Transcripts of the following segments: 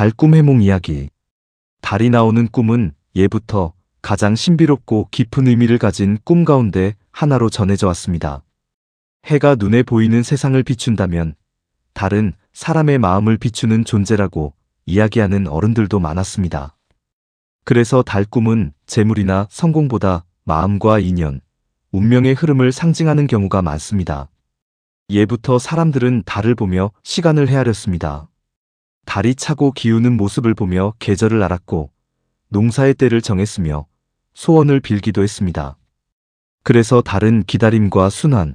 달 꿈 해몽 이야기. 달이 나오는 꿈은 예부터 가장 신비롭고 깊은 의미를 가진 꿈 가운데 하나로 전해져 왔습니다. 해가 눈에 보이는 세상을 비춘다면 달은 사람의 마음을 비추는 존재라고 이야기하는 어른들도 많았습니다. 그래서 달 꿈은 재물이나 성공보다 마음과 인연, 운명의 흐름을 상징하는 경우가 많습니다. 예부터 사람들은 달을 보며 시간을 헤아렸습니다. 달이 차고 기우는 모습을 보며 계절을 알았고 농사의 때를 정했으며 소원을 빌기도 했습니다. 그래서 달은 기다림과 순환,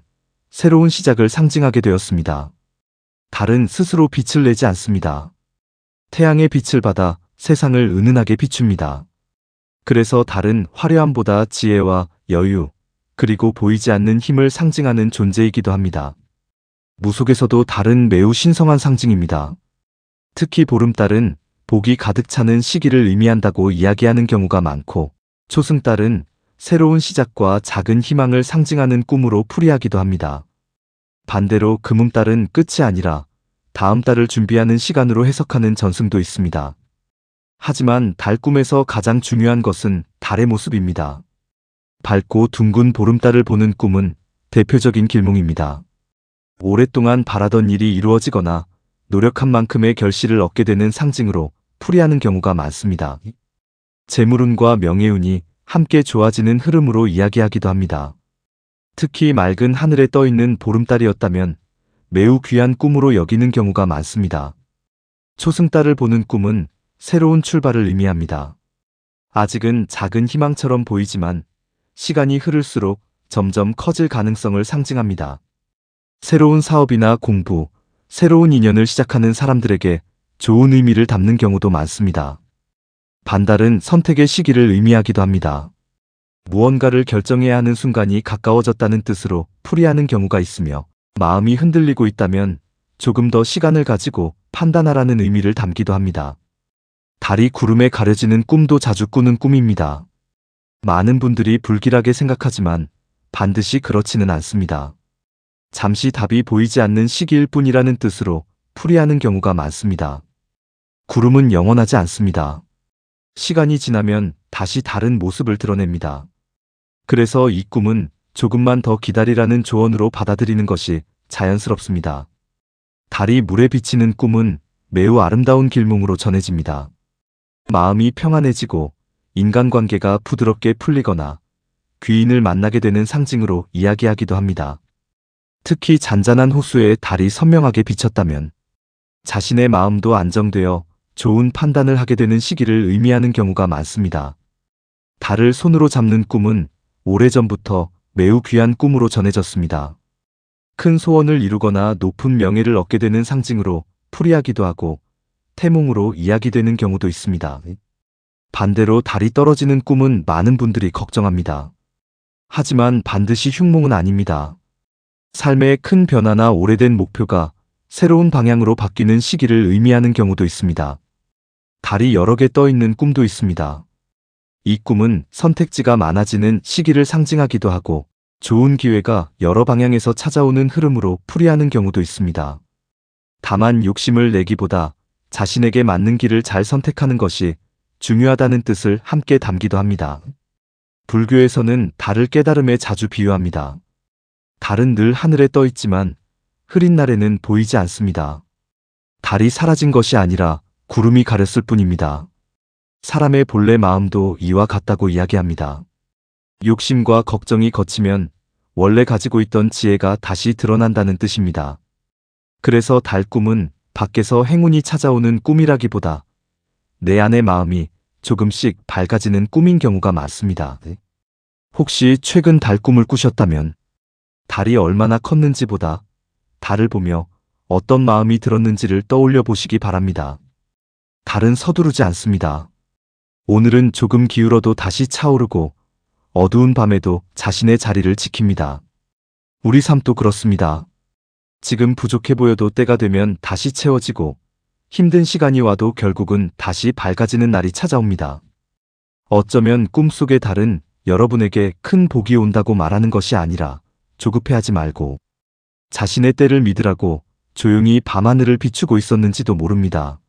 새로운 시작을 상징하게 되었습니다. 달은 스스로 빛을 내지 않습니다. 태양의 빛을 받아 세상을 은은하게 비춥니다. 그래서 달은 화려함보다 지혜와 여유, 그리고 보이지 않는 힘을 상징하는 존재이기도 합니다. 무속에서도 달은 매우 신성한 상징입니다. 특히 보름달은 복이 가득 차는 시기를 의미한다고 이야기하는 경우가 많고, 초승달은 새로운 시작과 작은 희망을 상징하는 꿈으로 풀이하기도 합니다. 반대로 금음달은 끝이 아니라 다음 달을 준비하는 시간으로 해석하는 전승도 있습니다. 하지만 달 꿈에서 가장 중요한 것은 달의 모습입니다. 밝고 둥근 보름달을 보는 꿈은 대표적인 길몽입니다. 오랫동안 바라던 일이 이루어지거나 노력한 만큼의 결실을 얻게 되는 상징으로 풀이하는 경우가 많습니다. 재물운과 명예운이 함께 좋아지는 흐름으로 이야기하기도 합니다. 특히 맑은 하늘에 떠있는 보름달이었다면 매우 귀한 꿈으로 여기는 경우가 많습니다. 초승달을 보는 꿈은 새로운 출발을 의미합니다. 아직은 작은 희망처럼 보이지만 시간이 흐를수록 점점 커질 가능성을 상징합니다. 새로운 사업이나 공부, 새로운 인연을 시작하는 사람들에게 좋은 의미를 담는 경우도 많습니다. 반달은 선택의 시기를 의미하기도 합니다. 무언가를 결정해야 하는 순간이 가까워졌다는 뜻으로 풀이하는 경우가 있으며, 마음이 흔들리고 있다면 조금 더 시간을 가지고 판단하라는 의미를 담기도 합니다. 달이 구름에 가려지는 꿈도 자주 꾸는 꿈입니다. 많은 분들이 불길하게 생각하지만 반드시 그렇지는 않습니다. 잠시 답이 보이지 않는 시기일 뿐이라는 뜻으로 풀이하는 경우가 많습니다. 구름은 영원하지 않습니다. 시간이 지나면 다시 다른 모습을 드러냅니다. 그래서 이 꿈은 조금만 더 기다리라는 조언으로 받아들이는 것이 자연스럽습니다. 달이 물에 비치는 꿈은 매우 아름다운 길몽으로 전해집니다. 마음이 평안해지고 인간관계가 부드럽게 풀리거나 귀인을 만나게 되는 상징으로 이야기하기도 합니다. 특히 잔잔한 호수에 달이 선명하게 비쳤다면 자신의 마음도 안정되어 좋은 판단을 하게 되는 시기를 의미하는 경우가 많습니다. 달을 손으로 잡는 꿈은 오래전부터 매우 귀한 꿈으로 전해졌습니다. 큰 소원을 이루거나 높은 명예를 얻게 되는 상징으로 풀이하기도 하고 태몽으로 이야기되는 경우도 있습니다. 반대로 달이 떨어지는 꿈은 많은 분들이 걱정합니다. 하지만 반드시 흉몽은 아닙니다. 삶의 큰 변화나 오래된 목표가 새로운 방향으로 바뀌는 시기를 의미하는 경우도 있습니다. 달이 여러 개 떠 있는 꿈도 있습니다. 이 꿈은 선택지가 많아지는 시기를 상징하기도 하고 좋은 기회가 여러 방향에서 찾아오는 흐름으로 풀이하는 경우도 있습니다. 다만 욕심을 내기보다 자신에게 맞는 길을 잘 선택하는 것이 중요하다는 뜻을 함께 담기도 합니다. 불교에서는 달을 깨달음에 자주 비유합니다. 달은 늘 하늘에 떠 있지만 흐린 날에는 보이지 않습니다. 달이 사라진 것이 아니라 구름이 가렸을 뿐입니다. 사람의 본래 마음도 이와 같다고 이야기합니다. 욕심과 걱정이 걷히면 원래 가지고 있던 지혜가 다시 드러난다는 뜻입니다. 그래서 달 꿈은 밖에서 행운이 찾아오는 꿈이라기보다 내 안의 마음이 조금씩 밝아지는 꿈인 경우가 많습니다. 혹시 최근 달 꿈을 꾸셨다면 달이 얼마나 컸는지보다 달을 보며 어떤 마음이 들었는지를 떠올려 보시기 바랍니다. 달은 서두르지 않습니다. 오늘은 조금 기울어도 다시 차오르고 어두운 밤에도 자신의 자리를 지킵니다. 우리 삶도 그렇습니다. 지금 부족해 보여도 때가 되면 다시 채워지고 힘든 시간이 와도 결국은 다시 밝아지는 날이 찾아옵니다. 어쩌면 꿈속의 달은 여러분에게 큰 복이 온다고 말하는 것이 아니라 조급해하지 말고 자신의 때를 믿으라고 조용히 밤하늘을 비추고 있었는지도 모릅니다.